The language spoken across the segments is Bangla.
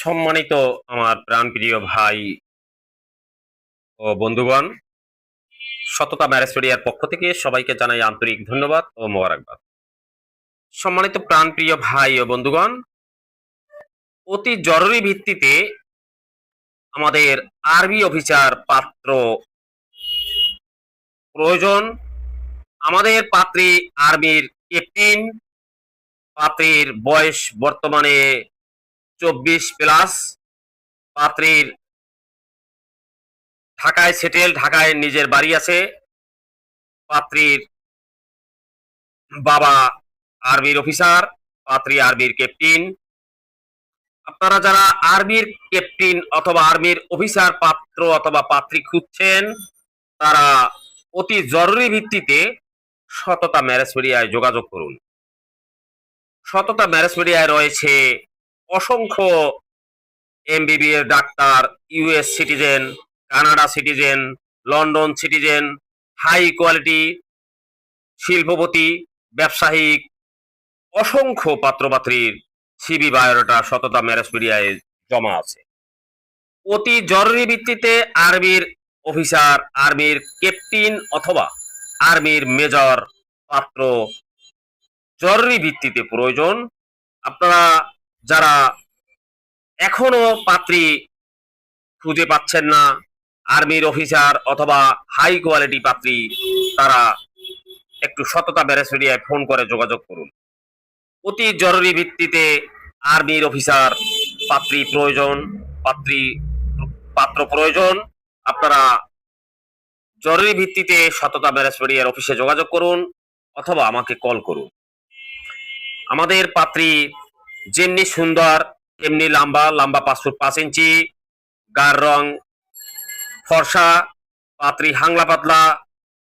সম্মানিত আমার প্রাণপ্রিয় ভাই ও বন্ধুগণ, সততা ম্যারেজ মিডিয়ার পক্ষ থেকে সবাইকে জানাই আন্তরিক ধন্যবাদ ও মোবারকবাদ। সম্মানিত প্রাণপ্রিয় ভাই ও বন্ধুগণ, অতি জরুরি ভিত্তিতে আমাদের আরবি অফিসার পাত্র প্রয়োজন। আমাদের পাত্রী আর্মির ক্যাপ্টেন। পাত্রীর বয়স বর্তমানে 24+। পাত্রীর ঢাকায় সেটেল, ঢাকায় নিজের বাড়ি আছে। পাত্রীর বাবা আর্মির অফিসার, পাত্রী আর্মির ক্যাপ্টেন। আপনারা যারা আর্মির ক্যাপ্টেন অথবা আর্মির অফিসার পাত্র অথবা পাত্রী খুঁজছেন, তারা অতি জরুরি ভিত্তিতে সততা ম্যারেজ মিডিয়ায় যোগাযোগ করুন। সততা ম্যারেজ মিডিয়ায় রয়েছে অসংখ্য MBBS doctor, US citizen, Canada citizen, London citizen, high quality শিল্পপতি, ব্যবসায়িক অসংখ্য পাত্রপাত্রীর সিবি বায়োডাটা সততা ম্যারেজ মিডিয়ায় জমা আছে। অতি জরুরি ভিত্তিতে আর্মির অফিসার, আর্মির ক্যাপ্টেন অথবা আর্মির মেজর পাত্র জরুরি ভিত্তিতে প্রয়োজন। আপনারা যারা এখনো পাত্রী খুঁজে পাচ্ছেন না, আর্মির অফিসার অথবা হাই কোয়ালিটি পাত্রী, তারা একটু সততা ম্যারেজ মিডিয়ায় ফোন করে যোগাযোগ করুন। অতি জরুরি ভিত্তিতে আর্মির অফিসার পাত্রী প্রয়োজন, পাত্রী পাত্র প্রয়োজন। আপনারা জরুরি ভিত্তিতে সততা ম্যারেজ মিডিয়ার অফিসে যোগাযোগ করুন অথবা আমাকে কল করুন। আমাদের পাত্রী যেমনি সুন্দর তেমনি লম্বা, 5'5", গার রং ফর্সা, পাত্রী হাংলা পাতলা,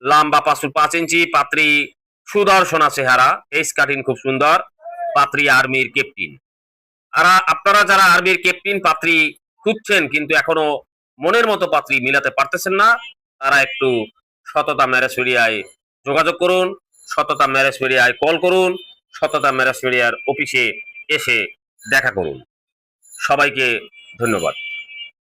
লম্বা 5'5", পাত্রী সুদর্শনা চেহারা, ফেস কাটিং খুব সুন্দর, পাত্রী আর্মির ক্যাপ্টেন। আর আপনারা যারা আর্মির ক্যাপ্টেন পাত্রী খুঁজছেন কিন্তু এখনো মনের মতো পাত্রী মিলাতে পারতেছেন না, তারা একটু সততা ম্যারেজ মিডিয়ায় যোগাযোগ করুন, সততা ম্যারেজ মিডিয়ায় কল করুন, সততা ম্যারেজ মিডিয়ার অফিসে এসে দেখা করুন। সবাইকে ধন্যবাদ।